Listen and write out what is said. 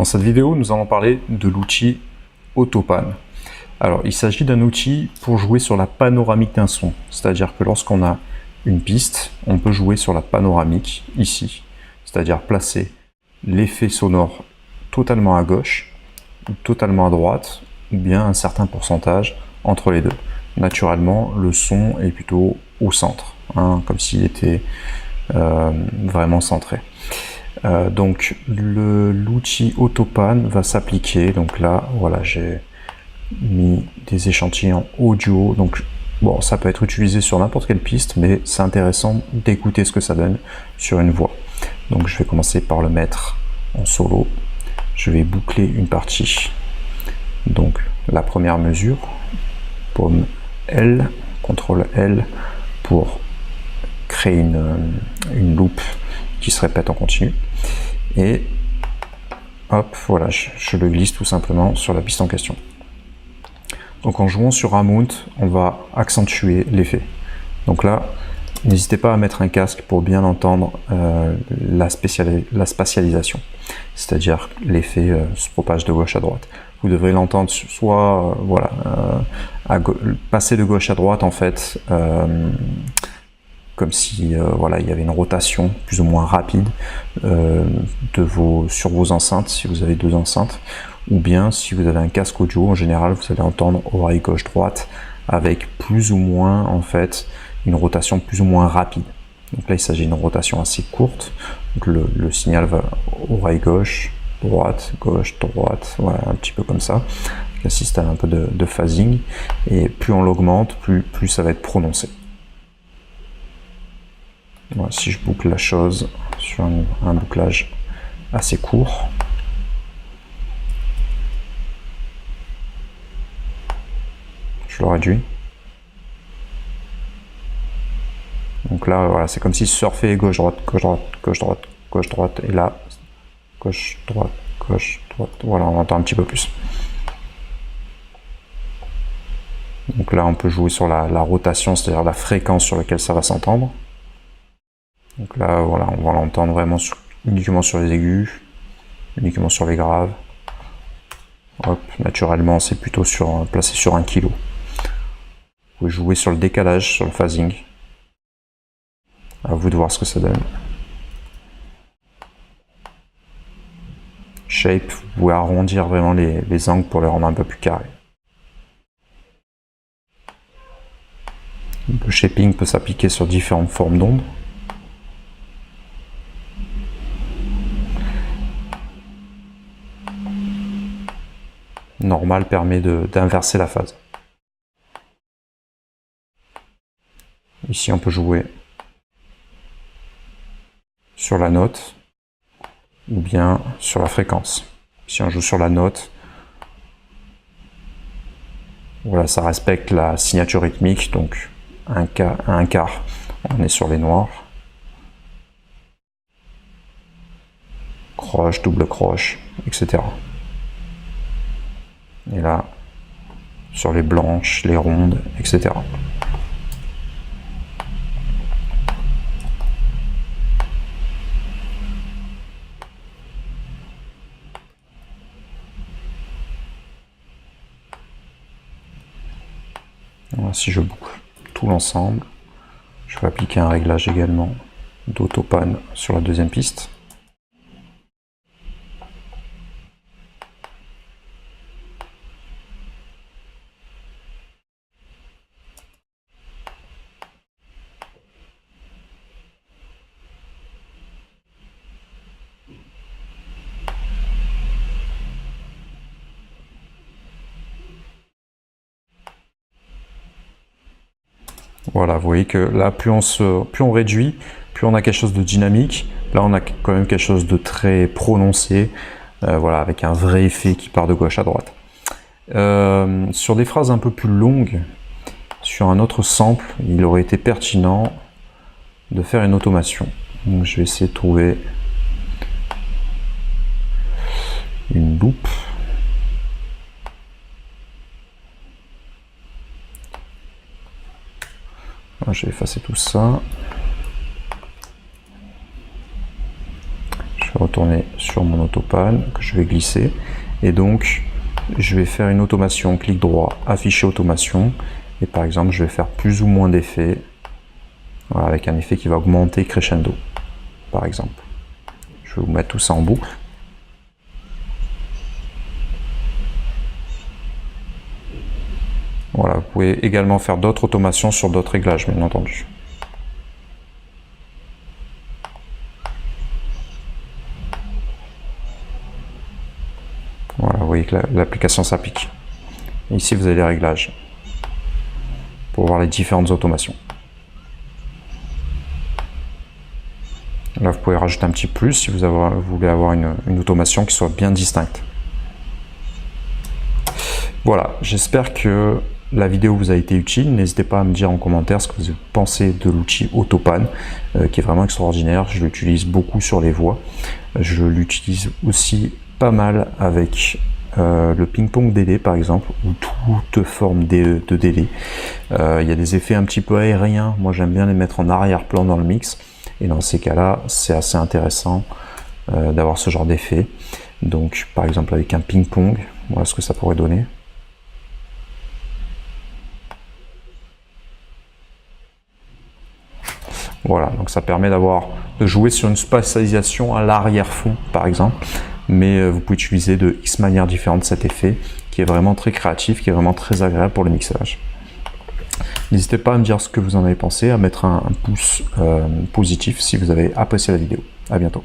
Dans cette vidéo, nous allons parler de l'outil Autopan. Alors, il s'agit d'un outil pour jouer sur la panoramique d'un son. C'est-à-dire que lorsqu'on a une piste, on peut jouer sur la panoramique, ici. C'est-à-dire placer l'effet sonore totalement à gauche, ou totalement à droite, ou bien un certain pourcentage entre les deux. Naturellement, le son est plutôt au centre, hein, comme s'il était vraiment centré. Donc l'outil Autopan va s'appliquer. Donc là, voilà, j'ai mis des échantillons audio. Donc bon, ça peut être utilisé sur n'importe quelle piste, mais c'est intéressant d'écouter ce que ça donne sur une voix. Donc je vais commencer par le mettre en solo. Je vais boucler une partie. Donc la première mesure, paume L, CTRL L pour créer une loupe qui se répète en continu. Et hop, voilà, je le glisse tout simplement sur la piste en question. Donc en jouant sur un mount, on va accentuer l'effet. Donc là, n'hésitez pas à mettre un casque pour bien entendre la spatialisation. C'est-à-dire l'effet se propage de gauche à droite. Vous devrez l'entendre soit voilà, passer de gauche à droite en fait, comme si voilà, il y avait une rotation plus ou moins rapide sur vos enceintes, si vous avez deux enceintes, ou bien si vous avez un casque audio, en général vous allez entendre oreille gauche-droite avec plus ou moins en fait une rotation plus ou moins rapide. Donc là il s'agit d'une rotation assez courte, donc le signal va oreille gauche, droite, gauche, droite, voilà, un petit peu comme ça, avec un système un peu de phasing, et plus on l'augmente, plus ça va être prononcé. Voilà, si je boucle la chose sur un bouclage assez court, je le réduis. Donc là, voilà, c'est comme si surfer gauche-droite, gauche-droite, gauche-droite, gauche-droite, et là, gauche-droite, gauche-droite. Voilà, on entend un petit peu plus. Donc là, on peut jouer sur la rotation, c'est-à-dire la fréquence sur laquelle ça va s'entendre. Donc là, voilà, on va l'entendre vraiment uniquement sur les aigus, uniquement sur les graves. Hop, naturellement, c'est plutôt placé sur 1 kg. Vous pouvez jouer sur le décalage, sur le phasing. À vous de voir ce que ça donne. Shape, vous pouvez arrondir vraiment les angles pour les rendre un peu plus carrés. Le shaping peut s'appliquer sur différentes formes d'ondes. Normal permet d'inverser la phase. Ici, on peut jouer sur la note ou bien sur la fréquence. Si on joue sur la note, voilà, ça respecte la signature rythmique, donc un quart, on est sur les noirs. Croche, double croche, etc. Et là, sur les blanches, les rondes, etc. Voilà, si je boucle tout l'ensemble, je vais appliquer un réglage également d'Autopan sur la deuxième piste. Voilà, vous voyez que là, plus on réduit, plus on a quelque chose de dynamique. Là, on a quand même quelque chose de très prononcé, voilà, avec un vrai effet qui part de gauche à droite. Sur des phrases un peu plus longues, sur un autre sample, il aurait été pertinent de faire une automation. Donc, je vais essayer de trouver une loupe. Je vais effacer tout ça. Je vais retourner sur mon autopan que je vais glisser. Et donc, je vais faire une automation, clic droit, afficher automation. Et par exemple, je vais faire plus ou moins d'effets. Voilà, avec un effet qui va augmenter crescendo, par exemple. Je vais vous mettre tout ça en boucle. Voilà, vous pouvez également faire d'autres automations sur d'autres réglages, bien entendu. Voilà, vous voyez que l'application s'applique. Ici, vous avez les réglages pour voir les différentes automations. Là, vous pouvez rajouter un petit plus si vous voulez avoir une automation qui soit bien distincte. Voilà, j'espère que la vidéo vous a été utile. N'hésitez pas à me dire en commentaire ce que vous pensez de l'outil Autopan, qui est vraiment extraordinaire. Je l'utilise beaucoup sur les voix. Je l'utilise aussi pas mal avec le ping-pong délai par exemple, ou toute forme de délai. Il y a des effets un petit peu aériens. Moi, j'aime bien les mettre en arrière-plan dans le mix. Et dans ces cas-là, c'est assez intéressant d'avoir ce genre d'effet. Donc, par exemple, avec un ping-pong, voilà ce que ça pourrait donner. Voilà, donc ça permet de jouer sur une spatialisation à l'arrière-fond, par exemple. Mais vous pouvez utiliser de X manières différentes cet effet, qui est vraiment très créatif, qui est vraiment très agréable pour le mixage. N'hésitez pas à me dire ce que vous en avez pensé, à mettre un pouce positif si vous avez apprécié la vidéo. À bientôt.